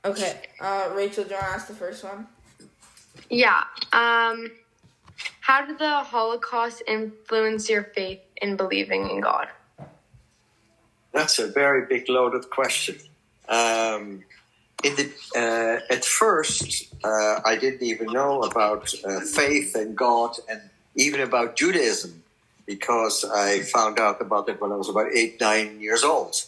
Okay. Rachel, do you want to ask the first one? Yeah. How did the Holocaust influence your faith in believing in God? That's a very big loaded question. At first, I didn't even know about faith and God and even about Judaism, because I found out about it when I was about 8, 9 years old.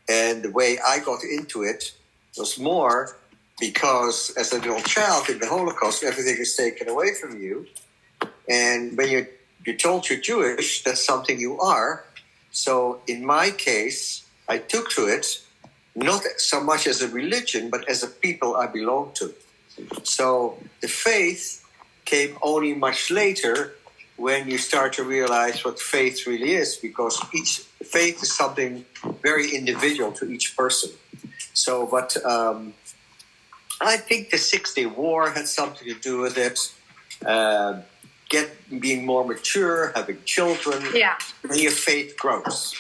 And the way I got into it was more because as a little child in the Holocaust, everything is taken away from you. And when you're told you're Jewish, that's something you are. So in my case, I took to it not so much as a religion, but as a people I belong to. So the faith came only much later when you start to realize what faith really is, because each faith is something very individual to each person. So, but I think the 6-Day War had something to do with it. Being more mature, having children, and your faith grows.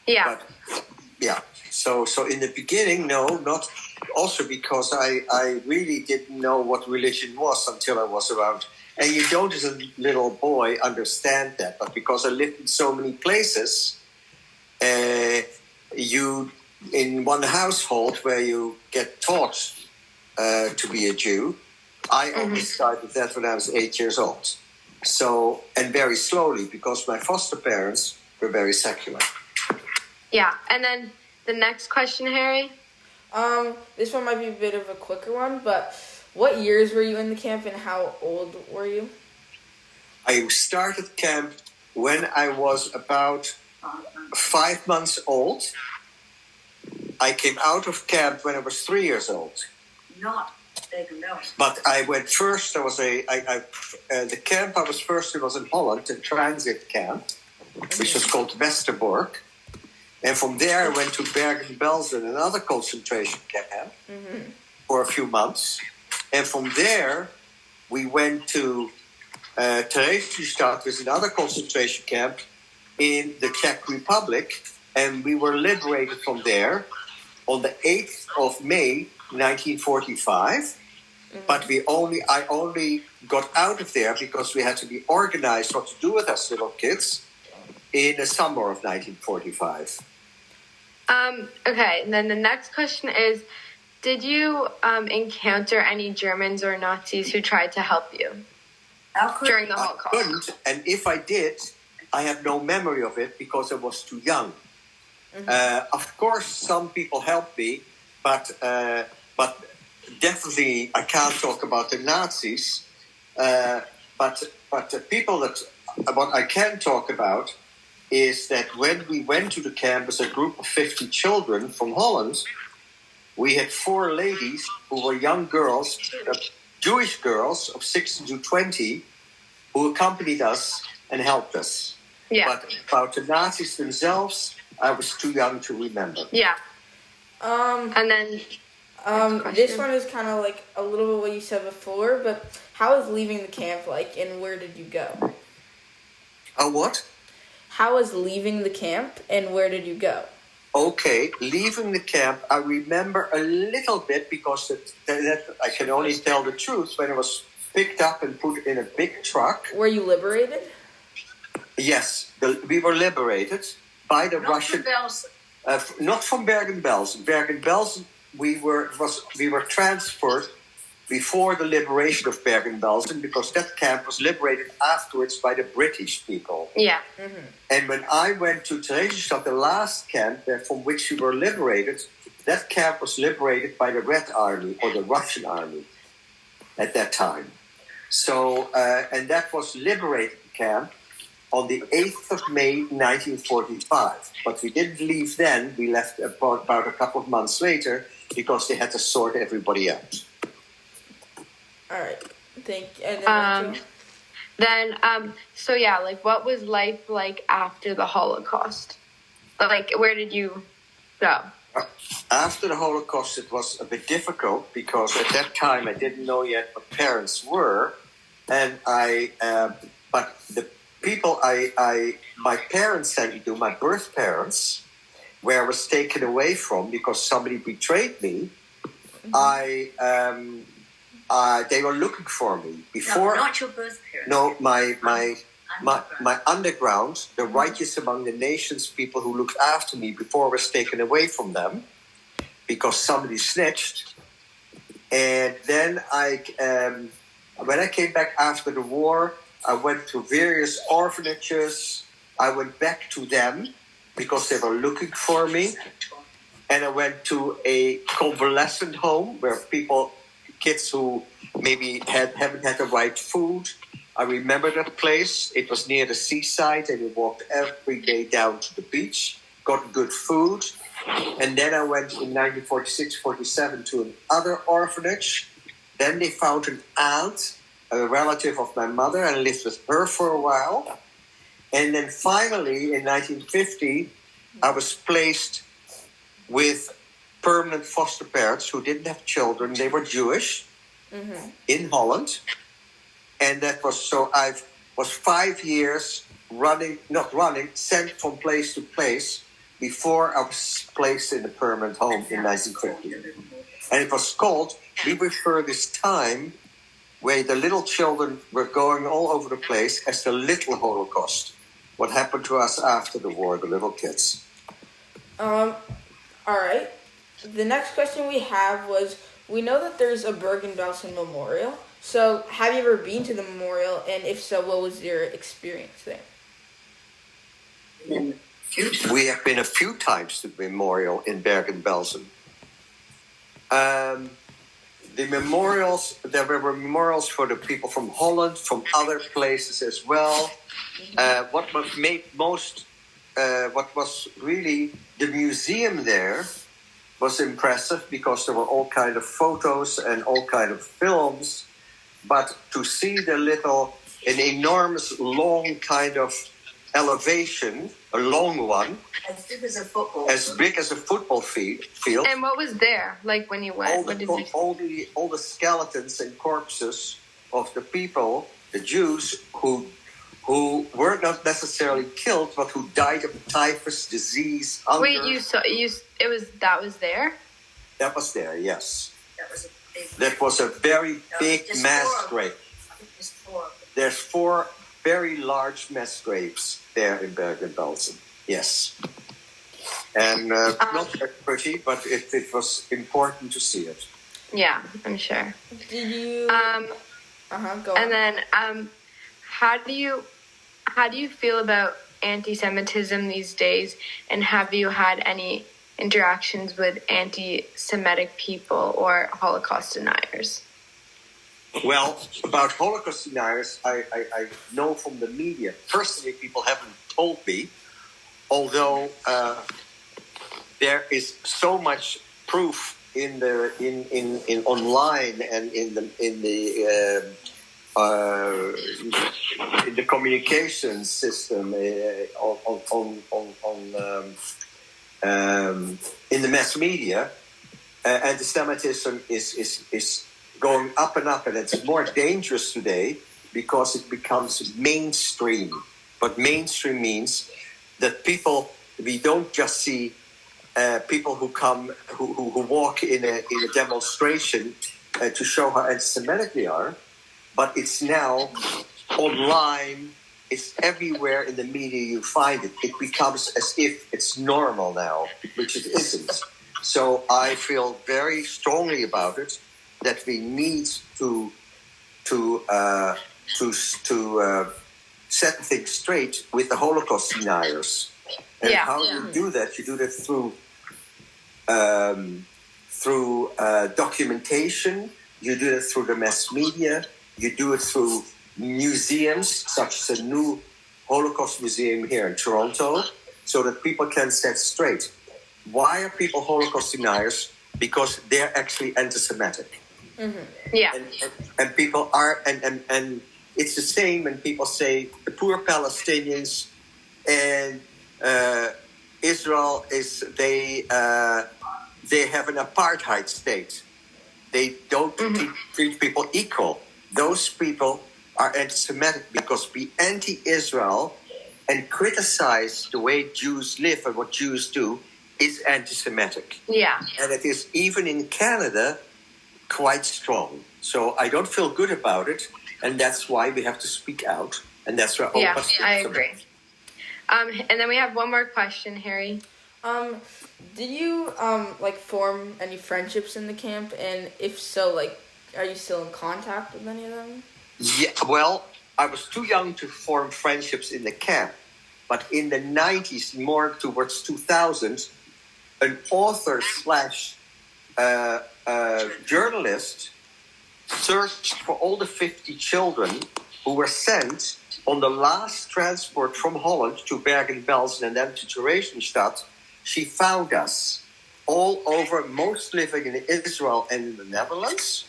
Yeah. But, yeah. So in the beginning, no, not. Also because I really didn't know what religion was until I was around. And you don't, as a little boy, understand that. But because I lived in so many places, you in one household where you get taught to be a Jew. I only started that when I was 8 years old. So, and very slowly, because my foster parents were very secular. Yeah, and then the next question, Harry? This one might be a bit of a quicker one, but what years were you in the camp and how old were you? I started camp when I was about 5 months old. I came out of camp when I was 3 years old. But I went first. There was the camp I was first in was in Holland, a transit camp, which was called Westerbork. And from there, I went to Bergen-Belsen, another concentration camp, for a few months. And from there, we went to Theresienstadt, which is another concentration camp in the Czech Republic. And we were liberated from there on the 8th of May, 1945. But I only got out of there because we had to be organized what to do with us little kids in the summer of 1945. Okay, and then the next question is, did you encounter any Germans or Nazis who tried to help you during the Holocaust? I couldn't, and if I did, I have no memory of it because I was too young. Of course, some people helped me, but definitely I can't talk about the Nazis. But the people what I can talk about is that when we went to the camp as a group of 50 children from Holland, we had 4 ladies who were young girls, Jewish girls of 16 to 20, who accompanied us and helped us. Yeah. But about the Nazis themselves, I was too young to remember. Yeah. And then this one is kind of like a little bit what you said before, but how was leaving the camp like, and where did you go? What? How was leaving the camp, and where did you go? Okay, leaving the camp, I remember a little bit because that I can only tell the truth when I was picked up and put in a big truck. Were you liberated? Yes, we were liberated by the Russian. Not from Bergen-Belsen. Bergen-Belsen, we were transferred before the liberation of Bergen-Belsen, because that camp was liberated afterwards by the British people. Yeah. And when I went to Theresienstadt, the last camp from which we were liberated, that camp was liberated by the Red Army or the Russian Army at that time. So, and that was liberated camp on the 8th of May, 1945. But we didn't leave then. We left about a couple of months later because they had to sort everybody out. All right. Thank you. And so yeah, like what was life like after the Holocaust? Like, where did you go? After the Holocaust, it was a bit difficult because at that time I didn't know yet what parents were, and but the people my parents sent me to, my birth parents, where I was taken away from because somebody betrayed me, they were looking for me before. No, not your birth parents. No, my underground, the righteous among the nations, people who looked after me before I was taken away from them because somebody snitched. And then when I came back after the war, I went to various orphanages. I went back to them because they were looking for me. And I went to a convalescent home where kids who maybe haven't had the right food. I remember that place. It was near the seaside, and we walked every day down to the beach, got good food. And then I went in 1946-47 to another orphanage. Then they found an aunt, a relative of my mother, and lived with her for a while. And then finally, in 1950, I was placed with permanent foster parents who didn't have children. They were Jewish in Holland. And that was so I was 5 years sent from place to place before I was placed in a permanent home in 1950. And it was called, we refer this time where the little children were going all over the place as the little Holocaust. What happened to us after the war, the little kids. All right. The next question we have was, we know that there's a Bergen-Belsen memorial. So have you ever been to the memorial? And if so, what was your experience there? We have been a few times to the memorial in Bergen-Belsen. The memorials, there were memorials for the people from Holland, from other places as well. What was really the museum there was impressive because there were all kind of photos and all kind of films. But to see an enormous long kind of elevation, a long one, as big as a football field. And what was there, like when you went? All the skeletons and corpses of the people, the Jews who were not necessarily killed, but who died of typhus disease. Hunger. Wait, that was there? That was there, yes. That was a very big mass grave. There's 4 very large mass graves there in Bergen-Belsen. Yes. And not very pretty, but it was important to see it. Yeah, I'm sure. Did you... go on. And then, how do you feel about anti-Semitism these days? And have you had any interactions with anti-Semitic people or Holocaust deniers? Well, about Holocaust deniers, I know from the media. Personally, people haven't told me, although there is so much proof in online and in the communication system in the mass media. Anti-Semitism is going up and up, and it's more dangerous today because it becomes mainstream. But mainstream means that we don't just see people who walk in a demonstration to show how anti-Semitic they are, but it's now online, it's everywhere in the media you find it. It becomes as if it's normal now, which it isn't. So I feel very strongly about it, that we need to set things straight with the Holocaust deniers. And you do that? You do that through documentation. You do it through the mass media. You do it through museums, such as a new Holocaust museum here in Toronto, so that people can set straight. Why are people Holocaust deniers? Because they're actually anti-Semitic. Mm-hmm. Yeah. And people are, and it's the same when people say the poor Palestinians and Israel they have an apartheid state. They don't treat people equal. Those people are anti-Semitic because be anti-Israel and criticize the way Jews live and what Jews do is anti-Semitic. Yeah. And it is, even in Canada, quite strong. So I don't feel good about it, and that's why we have to speak out. And that's where Yeah, I agree. And then we have one more question, Harry. Did you like form any friendships in the camp? And if so, like, are you still in contact with any of them? Yeah, well, I was too young to form friendships in the camp. But in the 90s, more towards 2000, an author slash journalist searched for all the 50 children who were sent on the last transport from Holland to Bergen-Belsen and then to Theresienstadt. She found us all over, most living in Israel and in the Netherlands,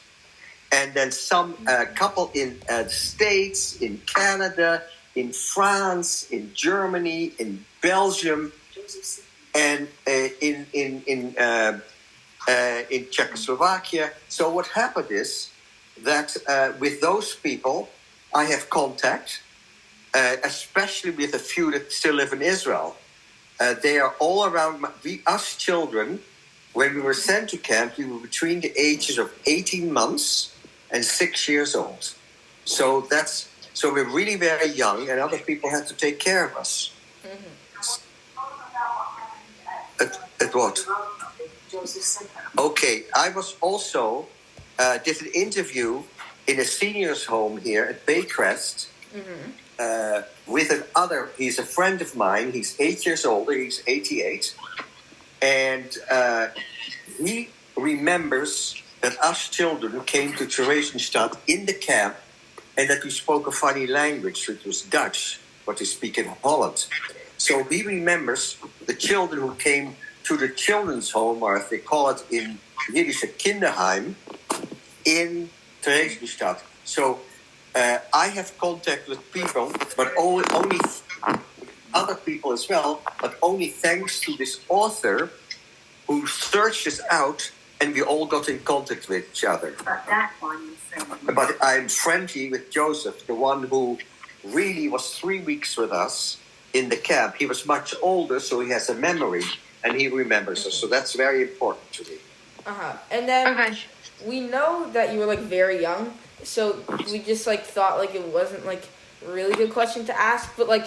and then some couple in the States, in Canada, in France, in Germany, in Belgium, and in Czechoslovakia. So what happened is that with those people, I have contact, especially with a few that still live in Israel. They are all around us children. When we were sent to camp, we were between the ages of 18 months and 6 years old. So we're really very young, and other people have to take care of us. At what? Okay, I was also did an interview in a seniors home here at Baycrest with another. He's a friend of mine. He's 8 years older. He's 88, and he remembers that us children came to Theresienstadt in the camp, and that we spoke a funny language, which was Dutch, what they speak in Holland. So he remembers the children who came to the children's home, or as they call it in Yiddish, a kinderheim, in Theresienstadt. So I have contact with people, but only other people as well, but only thanks to this author who searched us out, and we all got in contact with each other. But I'm friendly with Joseph, the one who really was 3 weeks with us in the camp. He was much older, so he has a memory, and he remembers us. So that's very important to me. And then we know that you were like very young, so we just like thought like it wasn't like a really good question to ask, but like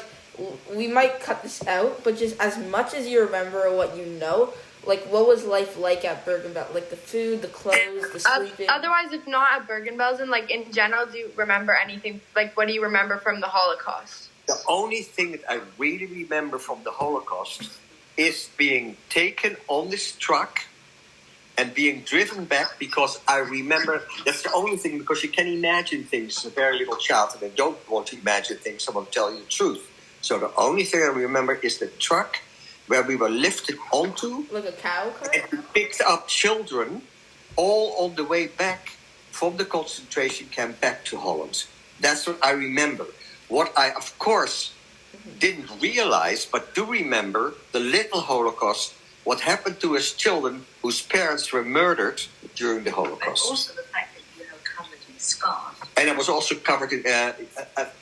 we might cut this out. But just as much as you remember what you know, like what was life like at Bergen-Belsen? Like the food, the clothes, the sleeping. Otherwise, if not at Bergen-Belsen, like in general, do you remember anything? Like what do you remember from the Holocaust? The only thing that I really remember from the Holocaust is being taken on this truck and being driven back, because I remember that's the only thing, because you can imagine things as a very little child, and I don't want to imagine things, I want to tell you the truth. So the only thing I remember is the truck where we were lifted onto, like a cow cart, and we picked up children all on the way back from the concentration camp back to Holland. That's what I remember. What I, of course, didn't realize, but do remember, the little Holocaust, what happened to us children whose parents were murdered during the Holocaust. Also the fact that you were covered in scars. And I was also covered in,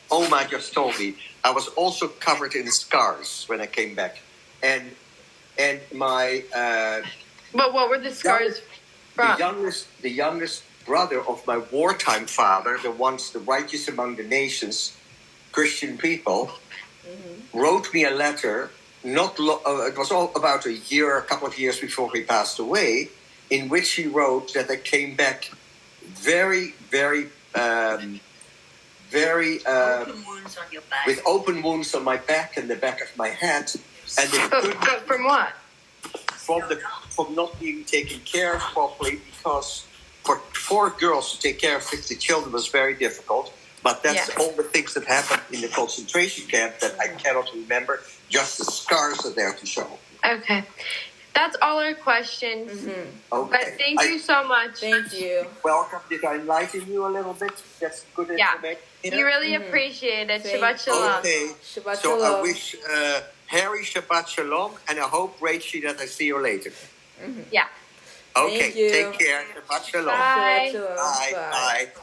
Oma just told me, I was also covered in scars when I came back. And my... But what were the scars from? The youngest brother of my wartime father, the righteous among the nations, Christian people, wrote me a letter. It was all about a couple of years before he passed away, in which he wrote that I came back very, very, Open wounds on your back. with open wounds on my back and the back of my head, and But from what? From not being taken care of properly, because for 4 girls to take care of 50 children was very difficult. But that's all the things that happened in the concentration camp that I cannot remember. Just the scars are there to show. Okay. That's all our questions. Okay. But thank you so much. Thank you. Welcome. Did I enlighten you a little bit? That's good information. We really appreciate it. Shabbat shalom. Okay. Shabbat So shalom. I wish Harry Shabbat shalom, and I hope, Rachel, that I see you later. Yeah. Okay. Thank you. Take care. Shabbat shalom. Bye. Shabbat shalom. Bye. Bye.